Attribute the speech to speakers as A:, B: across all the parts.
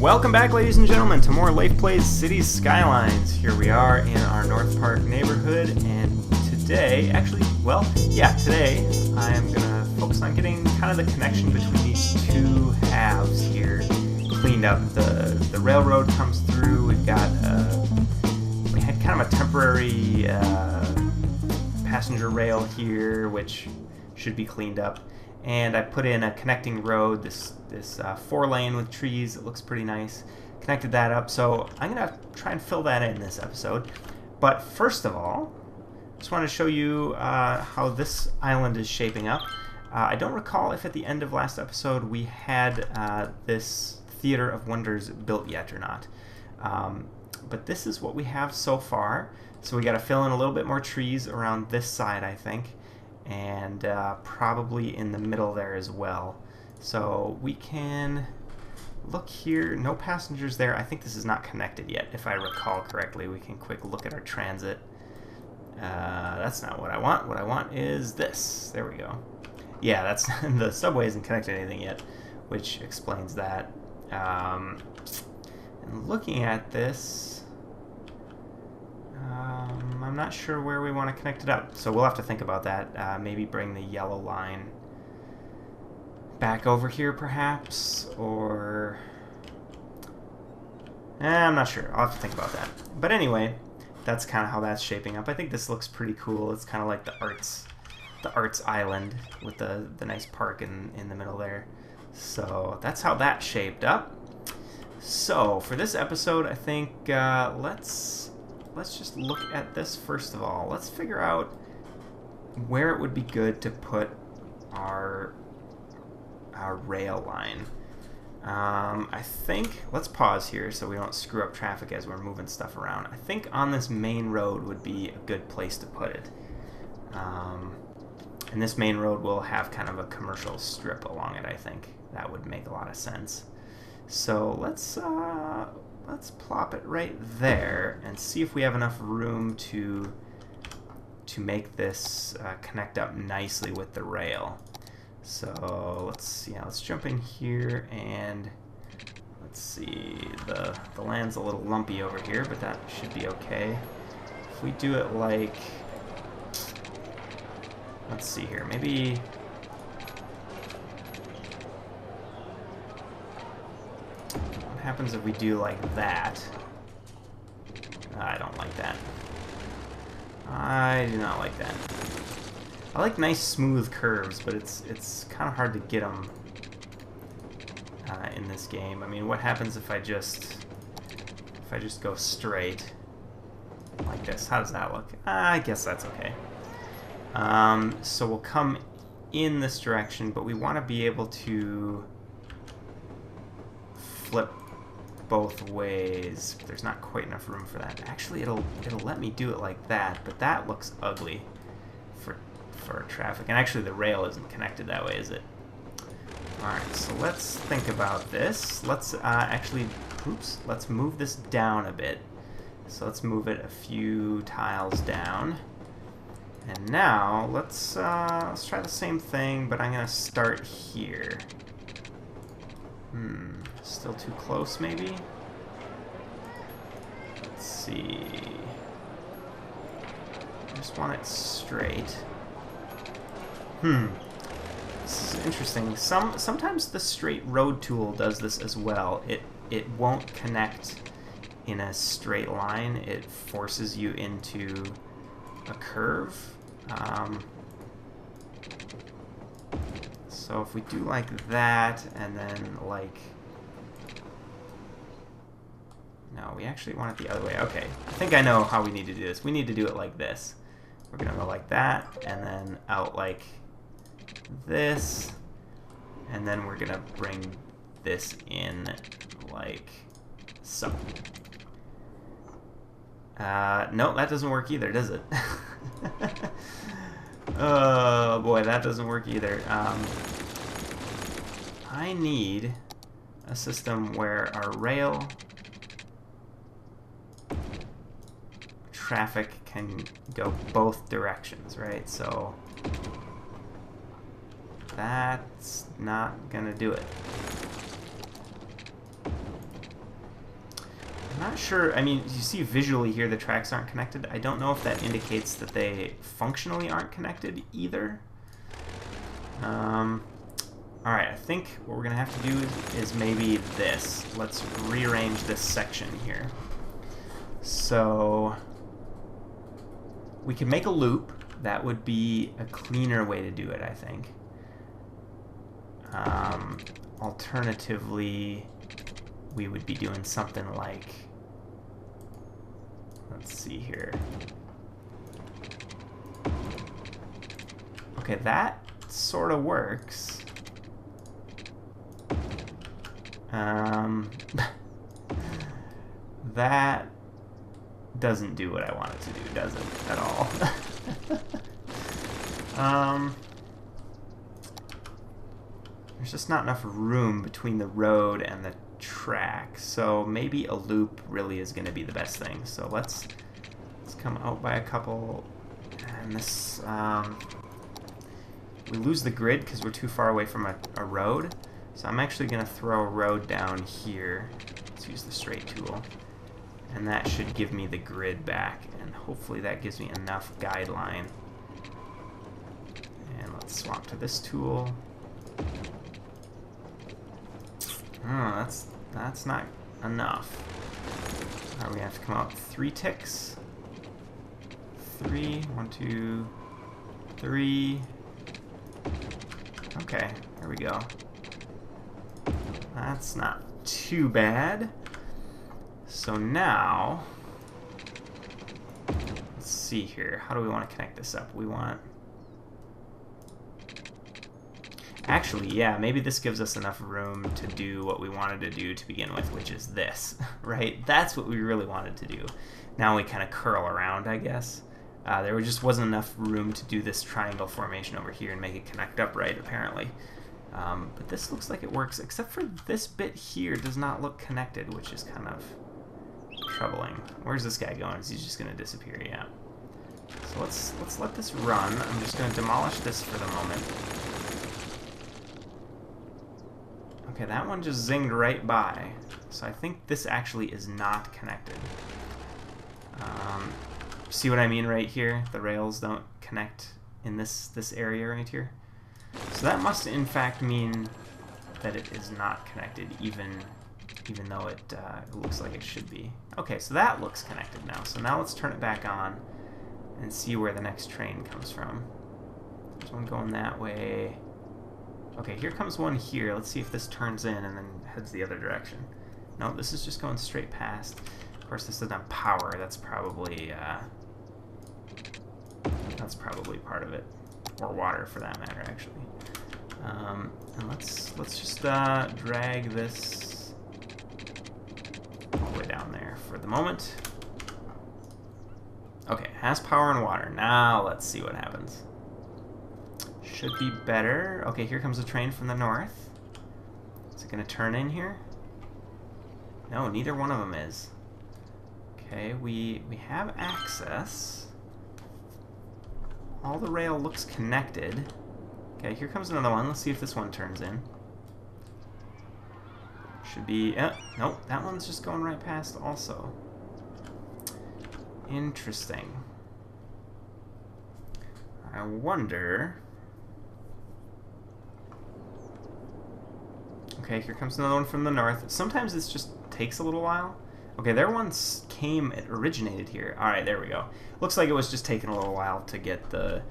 A: Welcome back, ladies and gentlemen, to more Leif Plays Cities Skylines. Here we are in our North Park neighborhood, and today I am going to focus on getting kind of the connection between these two halves here cleaned up. The railroad comes through. We had kind of a temporary passenger rail here, which should be cleaned up. And I put in a connecting road, this 4-lane with trees. It looks pretty nice. Connected that up, so I'm going to try and fill that in this episode. But first of all, just want to show you how this island is shaping up. I don't recall if at the end of last episode we had this Theater of Wonders built yet or not. But this is what we have so far. So we got to fill in a little bit more trees around this side, I think. And probably in the middle there as well. So we can look here. No passengers there. I think this is not connected yet, if I recall correctly. We can quick look at our transit. That's not what I want. What I want is this. There we go. Yeah, that's the subway isn't connected to anything yet, which explains that. And looking at this, I'm not sure where we want to connect it up, so we'll have to think about that. Maybe bring the yellow line back over here, perhaps, or... I'm not sure. I'll have to think about that. But anyway, that's kind of how that's shaping up. I think this looks pretty cool. It's kind of like the arts island with the nice park in the middle there. So that's how that shaped up. So for this episode, I think let's just look at this first of all. Let's figure out where it would be good to put our rail line. I think, let's pause here so we don't screw up traffic as we're moving stuff around. I think on this main road would be a good place to put it. And this main road will have kind of a commercial strip along it, I think. That would make a lot of sense. So let's plop it right there and see if we have enough room to make this connect up nicely with the rail. So let's jump in here and let's see. The land's a little lumpy over here, but that should be okay. If we do it like, let's see here, maybe. What happens if we do like that? I don't like that. I do not like that. I like nice smooth curves, but it's kind of hard to get them in this game. I mean, what happens if I just go straight like this? How does that look? I guess that's okay. So we'll come in this direction, but we want to be able to flip both ways. There's not quite enough room for that. Actually, it'll let me do it like that, but that looks ugly for traffic. And actually, the rail isn't connected that way, is it? Alright, so let's think about this. Let's let's move this down a bit. So let's move it a few tiles down. And now, let's try the same thing, but I'm going to start here. Still too close, maybe? Let's see. I just want it straight. This is interesting. Sometimes the straight road tool does this as well. It won't connect in a straight line. It forces you into a curve. So if we do like that, and then like... No, we actually want it the other way. Okay, I think I know how we need to do this. We need to do it like this. We're going to go like that, and then out like this, and then we're going to bring this in like so. No, that doesn't work either, does it? Oh boy, that doesn't work either. I need a system where our rail traffic can go both directions, right? So that's not gonna do it. not sure. I mean, you see visually here the tracks aren't connected. I don't know if that indicates that they functionally aren't connected either. Alright, I think what we're going to have to do is maybe this. Let's rearrange this section here. So we could make a loop. That would be a cleaner way to do it, I think. Alternatively, we would be doing something like, let's see here. Okay, that sort of works. That doesn't do what I want it to do, does it? At all. There's just not enough room between the road and the track, so maybe a loop really is going to be the best thing. So let's come out by a couple, and this we lose the grid because we're too far away from a road. So I'm actually going to throw a road down here. Let's use the straight tool. And that should give me the grid back. And hopefully that gives me enough guideline. And let's swap to this tool. Oh, that's not enough. We're going to have to come out 3 ticks. 3. 1, 2, 3. Okay, there we go. That's not too bad. So now, let's see here. How do we want to connect this up? We want... Actually, yeah, maybe this gives us enough room to do what we wanted to do to begin with, which is this, right? That's what we really wanted to do. Now we kind of curl around, I guess. There just wasn't enough room to do this triangle formation over here and make it connect up right, apparently. But this looks like it works, except for this bit here does not look connected, which is kind of troubling. Where's this guy going? Is he just going to disappear? Yeah. So let's let this run. I'm just going to demolish this for the moment. Okay, that one just zinged right by. So I think this actually is not connected. See what I mean right here? The rails don't connect in this area right here. So that must in fact mean that it is not connected, even though it looks like it should be. Okay, so that looks connected now. So now let's turn it back on and see where the next train comes from. There's one going that way. Okay, here comes one here. Let's see if this turns in and then heads the other direction. No, this is just going straight past. Of course, this doesn't have power. That's probably part of it, or water for that matter, actually. And let's just drag this all the way down there for the moment. Okay, has power and water. Now let's see what happens. Should be better. Okay, here comes a train from the north. Is it going to turn in here? No, neither one of them is. Okay, we have access. All the rail looks connected. Okay, here comes another one. Let's see if this one turns in. Should be... nope, that one's just going right past also. Interesting. I wonder... Okay, here comes another one from the north. Sometimes this just takes a little while. Okay, their one it originated here. Alright, there we go. Looks like it was just taking a little while to get the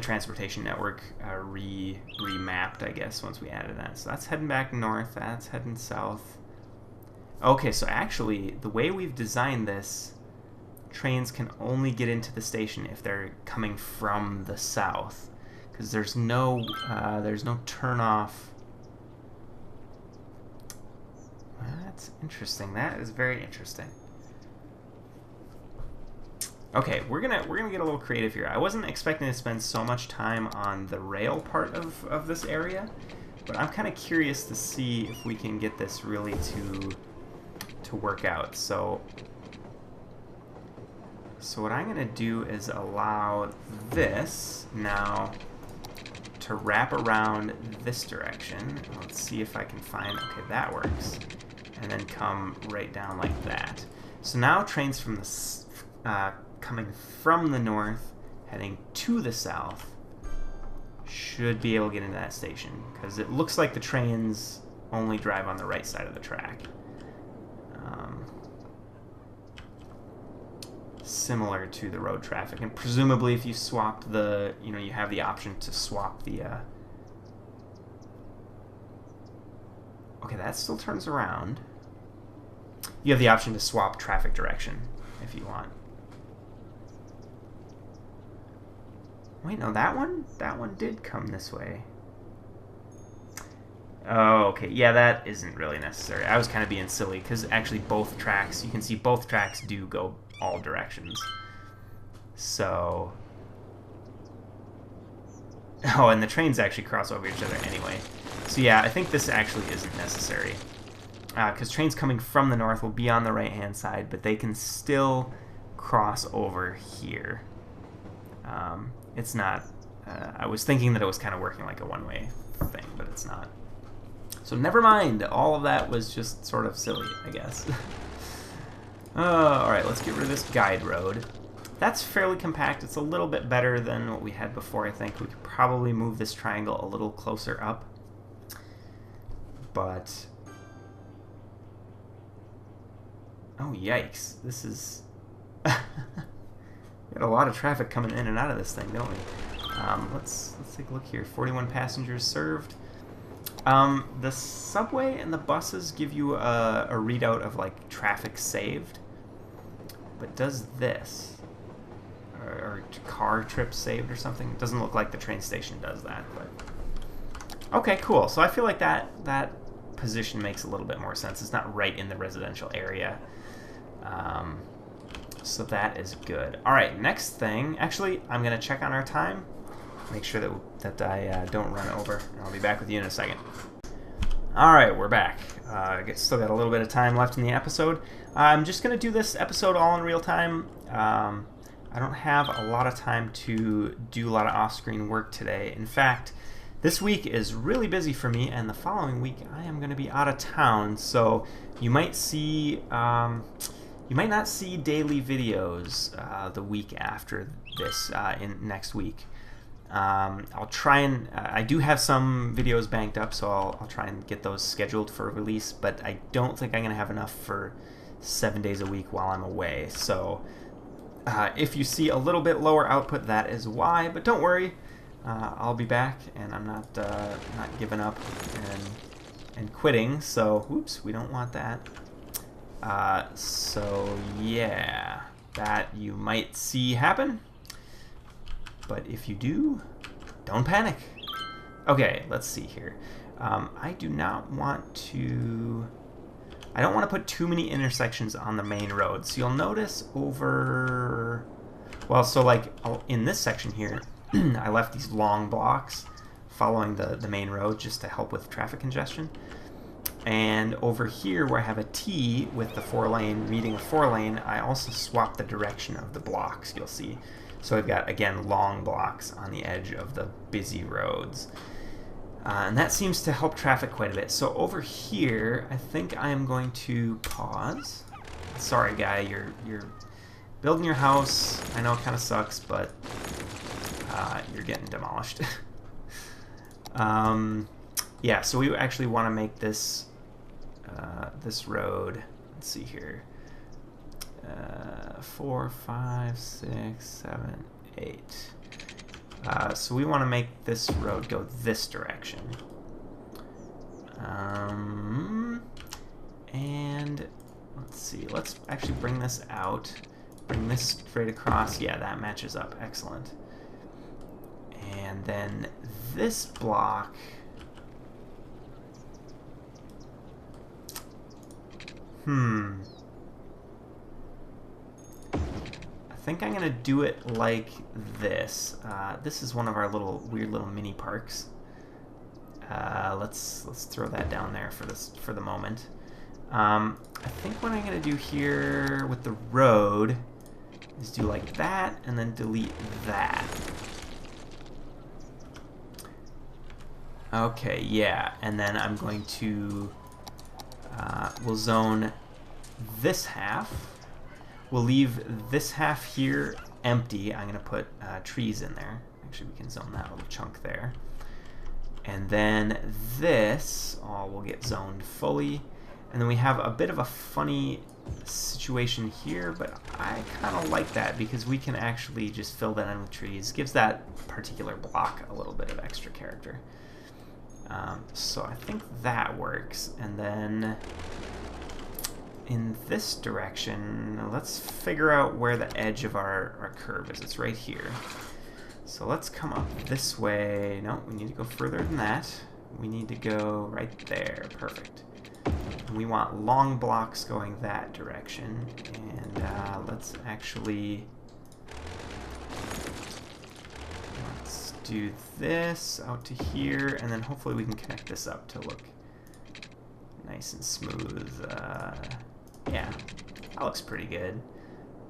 A: transportation network remapped, I guess, once we added that. So that's heading back north, that's heading south. Okay, so actually, the way we've designed this, trains can only get into the station if they're coming from the south. Because there's no turn-off. That's interesting. That is very interesting. Okay, we're gonna get a little creative here. I wasn't expecting to spend so much time on the rail part of this area, but I'm kind of curious to see if we can get this really to work out. So what I'm gonna do is allow this now to wrap around this direction. Let's see if I can find, okay, that works. And then come right down like that. So now trains from the coming from the north, heading to the south, should be able to get into that station, because it looks like the trains only drive on the right side of the track. Similar to the road traffic, and presumably if you swap the, you have the option to swap the okay, that still turns around. You have the option to swap traffic direction if you want. Wait, no, that one did come this way. Oh, okay, yeah, that isn't really necessary. I was kind of being silly, because actually both tracks, you can see both tracks do go all directions. So... Oh, and the trains actually cross over each other anyway. So yeah, I think this actually isn't necessary. Because trains coming from the north will be on the right-hand side, but they can still cross over here. It's not... I was thinking that it was kind of working like a one-way thing, but it's not. So never mind. All of that was just sort of silly, I guess. Alright, let's get rid of this guide road. That's fairly compact. It's a little bit better than what we had before, I think. We could probably move this triangle a little closer up. But... Oh, yikes. This is... We got a lot of traffic coming in and out of this thing, don't we? Let's take a look here. 41 passengers served. The subway and the buses give you a readout of like traffic saved, but does this or car trips saved or something? It doesn't look like the train station does that, but okay, cool. So I feel like that position makes a little bit more sense. It's not right in the residential area, so that is good. All right, next thing. Actually, I'm gonna check on our time. Make sure that I don't run over. I'll be back with you in a second. Alright, we're back. Still got a little bit of time left in the episode. I'm just going to do this episode all in real time. I don't have a lot of time to do a lot of off-screen work today. In fact, this week is really busy for me, and the following week I am going to be out of town, so you might see... you might not see daily videos the week after this in next week. I'll try and... I do have some videos banked up, so I'll try and get those scheduled for release, but I don't think I'm going to have enough for 7 days a week while I'm away. So if you see a little bit lower output, that is why, but don't worry. I'll be back, and I'm not giving up and quitting, so whoops, we don't want that. So yeah, that you might see happen. But if you do, don't panic. Okay, let's see here. I do not want to... I don't want to put too many intersections on the main road. So you'll notice over... Well, so like in this section here, I left these long blocks following the main road just to help with traffic congestion. And over here where I have a T with the 4-lane meeting a 4-lane, I also swapped the direction of the blocks, you'll see. So I've got, again, long blocks on the edge of the busy roads. And that seems to help traffic quite a bit. So over here, I think I am going to pause. Sorry, guy, you're building your house. I know it kind of sucks, but you're getting demolished. Yeah, so we actually want to make this this road. Let's see here. 4, 5, 6, 7, 8. So we want to make this road go this direction. And let's see. Let's actually bring this out. Bring this straight across. Yeah, that matches up. Excellent. And then this block... I think I'm gonna do it like this. This is one of our weird little mini parks. Let's throw that down there for the moment. I think what I'm gonna do here with the road is do like that and then delete that. Okay, yeah, and then I'm going to we'll zone this half we'll leave this half here empty. I'm going to put trees in there. Actually, we can zone that little chunk there. And then this all will get zoned fully. And then we have a bit of a funny situation here, but I kind of like that because we can actually just fill that in with trees. Gives that particular block a little bit of extra character. So I think that works. And then in this direction, let's figure out where the edge of our curve is. It's right here. So let's come up this way. No, we need to go further than that. We need to go right there. Perfect. And we want long blocks going that direction. And let's actually... let's do this out to here, and then hopefully we can connect this up to look nice and smooth. Yeah, that looks pretty good.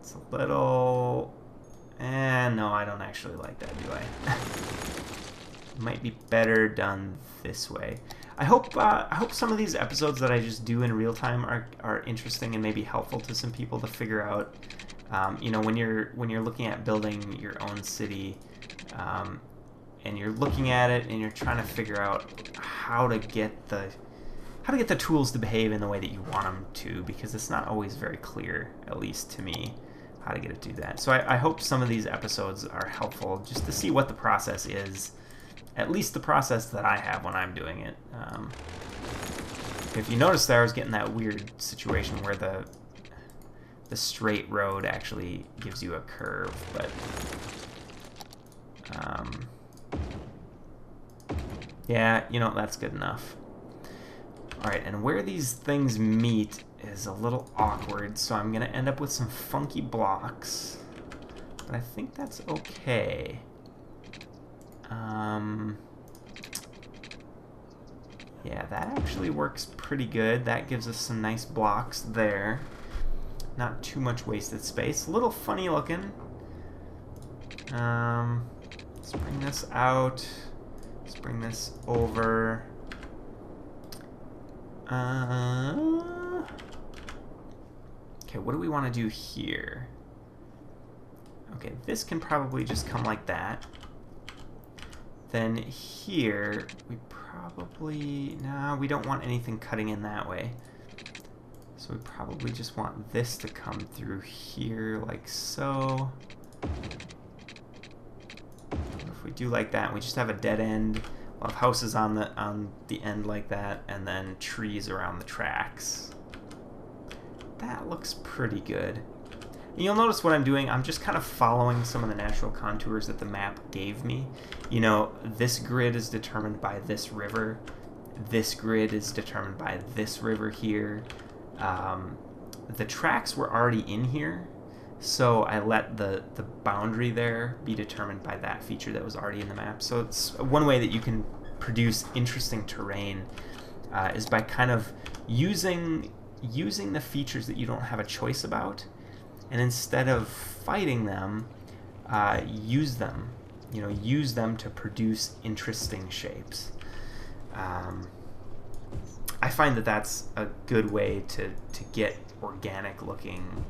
A: It's a little... no, I don't actually like that, do I? Might be better done this way. I hope some of these episodes that I just do in real time are interesting and maybe helpful to some people to figure out. You know, when you're looking at building your own city, and you're looking at it and you're trying to figure out how to get the tools to behave in the way that you want them to, because it's not always very clear, at least to me, how to get it to do that. So I hope some of these episodes are helpful just to see what the process is, at least the process that I have when I'm doing it. If you notice there, I was getting that weird situation where the straight road actually gives you a curve, but yeah, you know, that's good enough. Alright, and where these things meet is a little awkward, so I'm going to end up with some funky blocks. But I think that's okay. Yeah, that actually works pretty good. That gives us some nice blocks there. Not too much wasted space. A little funny looking. Let's bring this out. Let's bring this over. Okay, what do we want to do here? Okay, this can probably just come like that. Then here, we probably... nah, we don't want anything cutting in that way. So we probably just want this to come through here, like so. If we do like that, we just have a dead end. We'll have houses on the end like that, and then trees around the tracks. That looks pretty good. And you'll notice what I'm doing, I'm just kind of following some of the natural contours that the map gave me. You know, this grid is determined by this river. This grid is determined by this river here. The tracks were already in here, so I let the boundary there be determined by that feature that was already in the map. So it's one way that you can produce interesting terrain is by kind of using the features that you don't have a choice about, and instead of fighting them, use them. You know, use them to produce interesting shapes. I find that that's a good way to get organic looking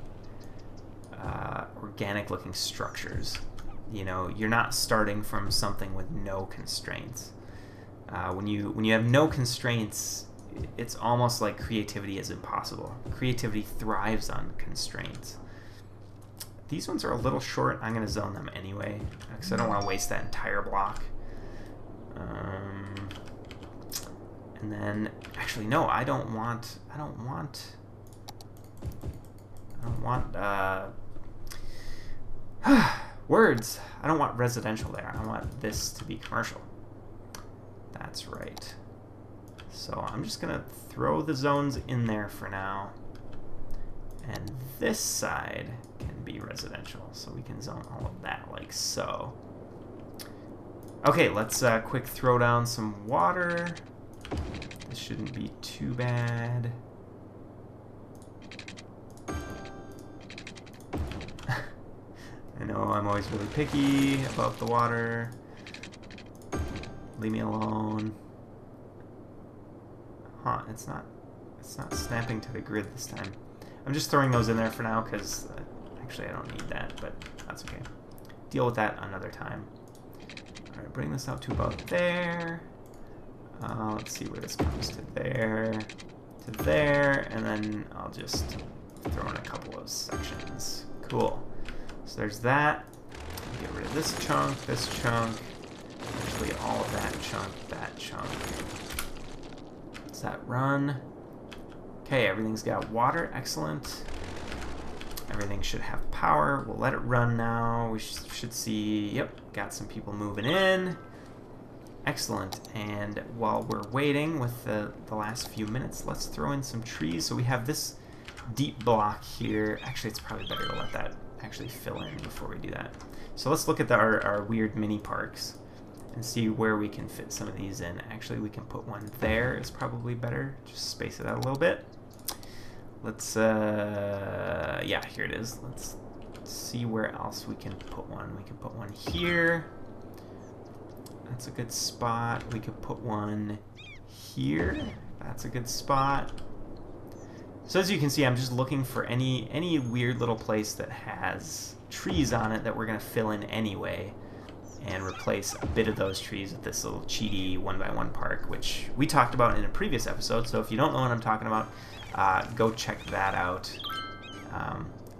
A: structures. You know, you're not starting from something with no constraints. When you have no constraints, it's almost like creativity is impossible. Creativity thrives on constraints. These ones are a little short. I'm going to zone them anyway, because I don't want to waste that entire block. And then, actually, no, I don't want words. I don't want residential there. I want this to be commercial. That's right. So I'm just going to throw the zones in there for now. And this side can be residential, so we can zone all of that like so. Okay, let's quick throw down some water. This shouldn't be too bad. I know I'm always really picky about the water. Leave me alone. Huh, it's not snapping to the grid this time. I'm just throwing those in there for now because Actually, I don't need that, but that's okay. Deal with that another time. All right, bring this out to about there. Let's see where this comes to there, and then I'll just throw in a couple of sections. Cool. So there's that. Get rid of this chunk, actually all of that chunk. Does that run? Okay, everything's got water, excellent. Everything should have power. We'll let it run now. We should see, yep, got some people moving in. Excellent. And while we're waiting with the last few minutes, let's throw in some trees. So we have this deep block here. Actually, it's probably better to let that actually fill in before we do that. So let's look at our weird mini parks and see where we can fit some of these in. Actually, we can put one there. It's probably better. Just space it out a little bit. Let's, yeah, here it is. Let's see where else we can put one. We can put one here. That's a good spot. We could put one here. That's a good spot. So as you can see, I'm just looking for any weird little place that has trees on it that we're going to fill in anyway and replace a bit of those trees with this little cheaty 1x1 park, which we talked about in a previous episode. So if you don't know what I'm talking about, go check that out.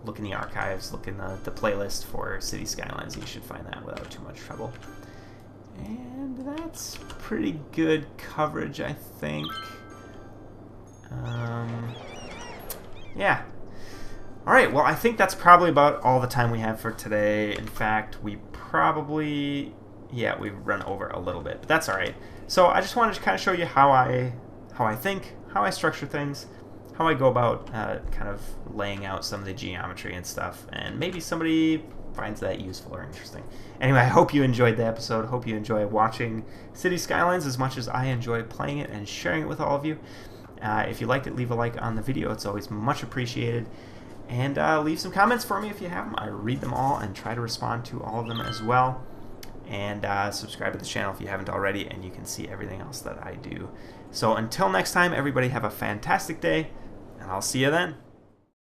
A: Look in the archives, look in the playlist for City Skylines. You should find that without too much trouble. And that's pretty good coverage, I think. Yeah. Alright, well, I think that's probably about all the time we have for today. In fact, we probably... yeah, we've run over a little bit, but that's alright. So I just wanted to kind of show you how I think, how I structure things, how I go about kind of laying out some of the geometry and stuff, and maybe somebody finds that useful or interesting. Anyway, I hope you enjoyed the episode. Hope you enjoy watching City Skylines as much as I enjoy playing it and sharing it with all of you. If you liked it, leave a like on the video. It's always much appreciated. And leave some comments for me if you have them. I read them all and try to respond to all of them as well. And subscribe to the channel if you haven't already, and you can see everything else that I do. So until next time, everybody have a fantastic day, and I'll see you then.